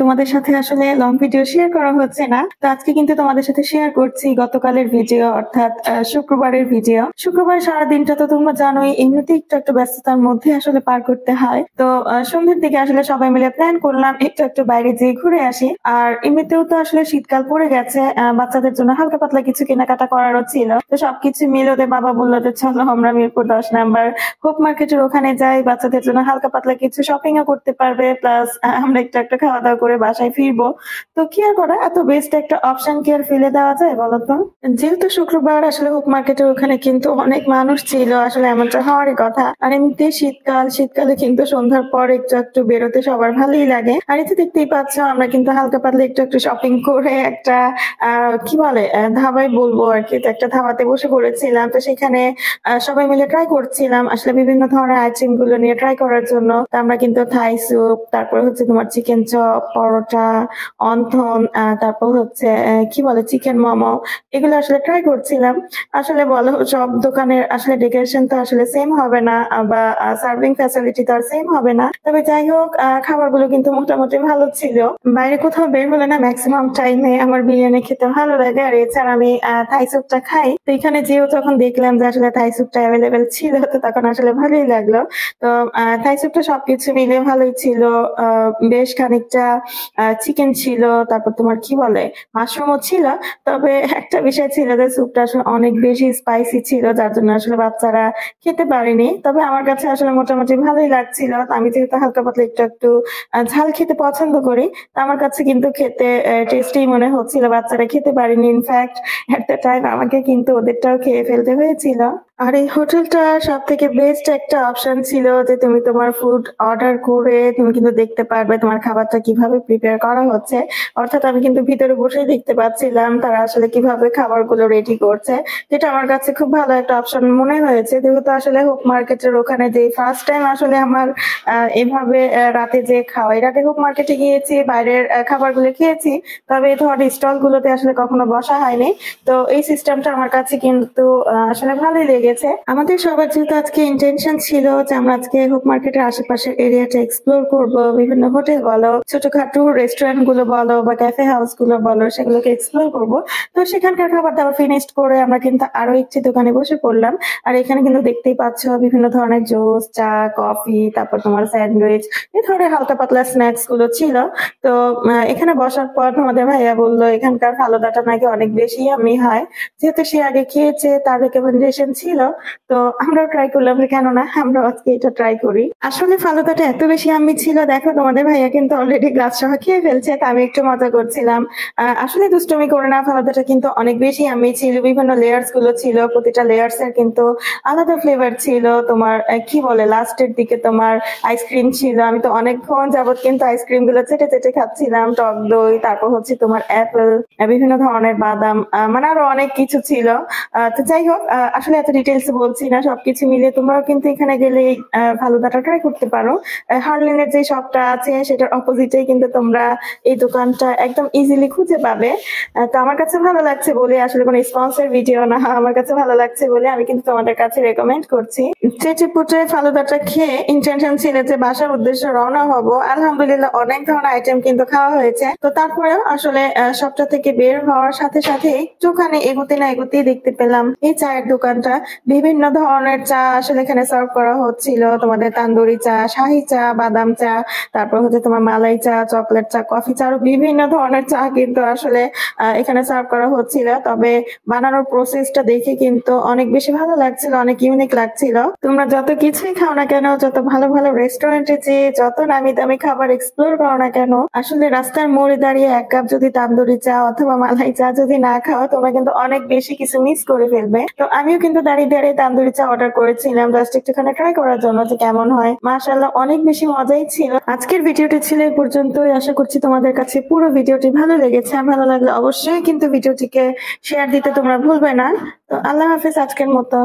তোমাদের সাথে আসলে লং ভিডিও শেয়ার করা হচ্ছে না। তো আজকে কিন্তু তোমাদের সাথে শেয়ার করছি গতকালের ভিডিও, অর্থাৎ শুক্রবারের ভিডিও। শুক্রবার সারা দিনটা তো তোমরা জানোই এমনিতেই একটু একটু ব্যস্ততার মধ্যে আসলে পার করতে হয়। তো সন্ধ্যের দিকে আসলে সবাই মিলে প্ল্যান করলাম একটু একটু বাইরে যেয়ে ঘুরে আসি। আর এমনিতেও তো আসলে শীতকাল পড়ে গেছে, বাচ্চাদের জন্য হালকা পাতলা কিছু কেনাকাটা করারও ছিল। তো সবকিছু মিলে ওদের বাবা বললো যে চলো আমরা মিরপুর 10 নাম্বার হোপ মার্কেটের ওখানে যাই, বাচ্চাদের জন্য হালকা পাতলা কিছু শপিং ও করতে পারবে, প্লাস আমরা একটু একটা খাওয়া দাওয়া করে বাসায় ফিরবো। তো কি আর করা, এত বেস্ট একটা অপশন কি আর ফেলে দেওয়া যায় বলতো। যেহেতু শুক্রবার আসলে হোপ মার্কেটের ওখানে কিন্তু অনেক মানুষ ছিল, আসলে এমনটা হওয়ারই কথা। আর এমনিতে শীতকালে কিন্তু সন্ধ্যার পর একটু একটু বেরোতে সবার ভালোই লাগে। আর এতে দেখতেই পাচ্ছ আমরা কিন্তু হালকা পাতলা একটু একটু শপিং করে একটা কি বলে ধাবায় বলবো আর কি, তো একটা ধাবাতে বসে পড়েছিলাম। তো সেখানে সবাই মিলে ট্রাই করছিলাম আসলে বিভিন্ন ধরনের আইটেম গুলো নিয়ে ট্রাই করার জন্য। তো আমরা কিন্তু থাই স্যুপ, তারপর হচ্ছে তোমার চিকেন চপ, পরোটা, অন্থন, তারপর হচ্ছে কি বলে চিকেন মোমো, এগুলো আসলে ট্রাই করছিলাম। আসলে বলো সব দোকানের আসলে ডেকোরেশন তো আসলে সেম হবে না, বা সার্ভিং ফ্যাসিলিটি তো আর সেম হবে না। তবে যাই হোক খাবারগুলো কিন্তু মোটামুটি ভালো ছিল। বাইরে কোথাও বের হলে না ম্যাক্সিমাম টাইমে আমার বিরিয়ানি খেতে ভালো লাগে, আর এছাড়া আমি থাই স্যুপটা খাই। তো এখানে যেও যখন দেখলাম যে আসলে থাই স্যুপটা অ্যাভেলেবেল ছিল, তো তখন আসলে ভালোই লাগলো। তো থাই স্যুপটা সবকিছু মিলে ভালোই ছিল। বেশ খানিকটা চিকেন ছিল, তারপর তোমার কি বলে মাশরুমও ছিল। তবে একটা বিষয় ছিল যে স্যুপটা আসলে অনেক বেশি স্পাইসি ছিল, যার জন্য আসলে বাচ্চারা খেতে পারেনি। তবে আমার কাছে আসলে মোটামুটি ভালোই লাগছিল। আমি যেহেতু হালকা পাতলা একটু একটু ঝাল খেতে পছন্দ করি, তো আমার কাছে কিন্তু খেতে টেস্টি মনে হচ্ছিল। বাচ্চারা খেতে পারেনি, ইনফ্যাক্ট এট দ্য টাইম আমাকে কিন্তু ওদেরটাও খেয়ে ফেলতে হয়েছিল। আর এই হোটেলটা সব থেকে বেস্ট একটা অপশন ছিল যে তুমি তোমার ফুড অর্ডার করে তুমি কিন্তু দেখতে পারবে তোমার খাবারটা কিভাবে প্রিপেয়ার করা হচ্ছে। অর্থাৎ আমি কিন্তু ভিতরে বসেই দেখতে পাচ্ছিলাম তারা আসলে কিভাবে খাবারগুলো রেডি করছে, যেটা আমার কাছে খুব ভালো একটা অপশন মনে হয়েছে। যেহেতু আসলে হোপ মার্কেটের ওখানে যে ফার্স্ট টাইম আসলে আমার এভাবে রাতে যে খাওয়া, এর আগে হোপ মার্কেটে গিয়েছি, বাইরের খাবারগুলো খেয়েছি, তবে ধর স্টল গুলোতে আসলে কখনো বসা হয়নি। তো এই সিস্টেমটা আমার কাছে কিন্তু আসলে ভালোই লেগেছে। আমাদের সবার যেহেতু আজকে ইন্টেনশন ছিল যে আমরা আজকে হোপ মার্কেটের আশেপাশের এরিয়াটা এক্সপ্লোর করব, বিভিন্ন হোটেল বলো, ছোটখাটো রেস্টুরেন্ট গুলো বলো বা ক্যাফে হাউস গুলো বলো, সেগুলোকে এক্সপ্লোর করব। তো সেখানকার খাবার দাবার ফিনিশড করে আমরা কিন্তু আরো একটি দোকানে বসে পড়লাম। আর এখানে কিন্তু দেখতেই পাচ্ছ বিভিন্ন ধরনের জুস, চা, কফি, তারপর তোমার স্যান্ডউইচ, এই ধরনের হালকা পাতলা স্ন্যাক্স গুলো ছিল। তো এখানে বসার পর তোমাদের ভাইয়া বললো এখানকার ফালুদাটা নাকি অনেক বেশি ইয়াম্মি হয়। যেহেতু সে আগে খেয়েছে, তার রেকমেন্ডেশন ছিল, তো আমরাও ট্রাই করলাম যে কেন না আমরা আজকে এটা ট্রাই করি। আসলে ফালুদাটা এত বেশি ইয়াম্মি ছিল, দেখো তোমাদের ভাইয়া কিন্তু অলরেডি গ্লাস সহ খেয়ে ফেলছে। তা আমি একটু মজা করছিলাম। আসলে দুষ্টুমি করে না, ফালুদাটা কিন্তু অনেক বেশি ইয়াম্মি ছিল। বিভিন্ন লেয়ার্স গুলো ছিল, প্রতিটা লেয়ার্স এর কিন্তু আলাদা ফ্লেভার ছিল। তোমার কি বলে লাস্টের দিকে তোমার আইসক্রিম ছিল। আমি তো অনেকক্ষণ যাবত কিন্তু আইসক্রিম গুলো চেটে চেটে খাচ্ছিলাম, টক দই, তারপর হচ্ছে তোমার অ্যাপেল, বিভিন্ন ধরনের বাদাম, মানে আরো অনেক কিছু ছিল। তো যাই হোক আসলে এত ডিটেলস বলছি না, সবকিছু মিলিয়ে তোমরাও কিন্তু এখানে গেলে ফালুদাটা ট্রাই করতে পারো। হার্লিনের যে শপটা আছে সেটার অপোজিটে কিন্তু তোমরা এই দোকানটা একদম ইজিলি খুঁজে পাবে। তো আমার কাছে ভালো লাগছে বলে, আসলে কোনো স্পন্সর ভিডিও না, আমার কাছে ভালো লাগছে বলে আমি কিন্তু তোমাদের কাছে রেকমেন্ড করছি। চেটেপুটে ফালুদাটা খেয়ে ইন্টেনশন ছিল যে বাসার উদ্দেশ্যে রওনা হব। আলহামদুলিল্লাহ অনেক ধরনের আইটেম কিন্তু খাওয়া হয়েছে। তো তারপরেও আসলে সবটা থেকে বের হওয়ার সাথে সাথে একটুখানি এগোতে না এগোতেই দেখতে পেলাম এই চায়ের দোকানটা। বিভিন্ন ধরনের চা আসলে এখানে সার্ভ করা হচ্ছিল। তোমাদের তান্দুরি চা, শাহি চা, বাদাম চা, তারপর হচ্ছে তোমার মালাই চা, চকলেট চা, কফি চা, আরো বিভিন্ন ধরনের চা কিন্তু আসলে এখানে সার্ভ করা হচ্ছিল। তবে বানানোর প্রসেসটা দেখে কিন্তু অনেক বেশি ভালো লাগছিল, অনেক ইউনিক লাগছিল। তোমরা যত কিছুই খাও না কেন, যত ভালো ভালো রেস্টুরেন্টে যে যত নামি দামি খাবার এক্সপ্লোর করো না কেন, আসলে রাস্তার মোড়ে দাঁড়িয়ে এক কাপ যদি তান্দুরি চা অথবা মালাই চা যদি না খাও, তোমরা কিন্তু অনেক বেশি কিছু মিস করে ফেলবে। তো আমিও কিন্তু দাঁড়িয়ে দাঁড়িয়ে তান্দুরি চা অর্ডার করেছিলাম জাস্ট একটুখানি ট্রাই করার জন্য যে কেমন হয়। মাশাআল্লাহ অনেক বেশি মজাই ছিল। আজকের ভিডিওটি ছিল এই পর্যন্তই। আশা করছি তোমাদের কাছে পুরো ভিডিওটি ভালো লেগেছে। আর ভালো লাগলে অবশ্যই কিন্তু ভিডিওটিকে শেয়ার দিতে তোমরা ভুলবে না। তো আল্লাহ হাফেজ আজকের মতো।